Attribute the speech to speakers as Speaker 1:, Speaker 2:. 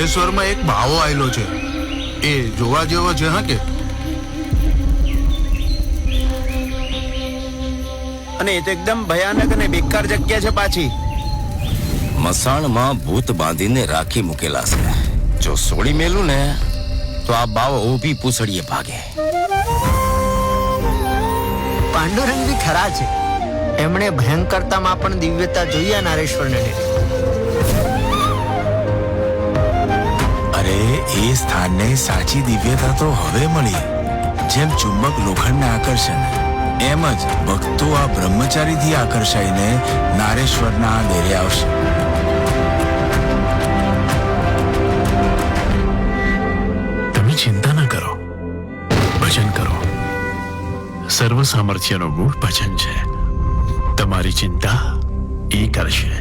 Speaker 1: નારેશ્વરમાં એક બાવો આવેલો છે, એ જોવા જેવો છે. હા કે
Speaker 2: અને એ તો એકદમ ભયાનક અને બેકાર જગ્યા છે પાછી.
Speaker 3: મસાણમાં ભૂત બાંધીને રાખી મૂકેલા છે. જો સોડી મેલું ને તો આ બાવો ઊભી પૂછડીએ ભાગે.
Speaker 4: પાંડુરંગ બી ખરા છે. એમણે ભયંકરતામાં પણ દિવ્યતા જોઈએ નારેશ્વરને.
Speaker 5: અરે એ સ્થાનને સાચી દિવ્યતા તો હવે મળી. જેમ ચુંબક લોખંડને આકર્ષે એમ જ ભક્તો આ બ્રહ્મચારીથી આકર્ષાઈને નારેશ્વરના દેરે આવશે.
Speaker 6: તમે ચિંતા ન કરો, ભજન કરો. સર્વ સામર્થ્યનો મૂળ ભજન છે. તમારી ચિંતા એ કરશે.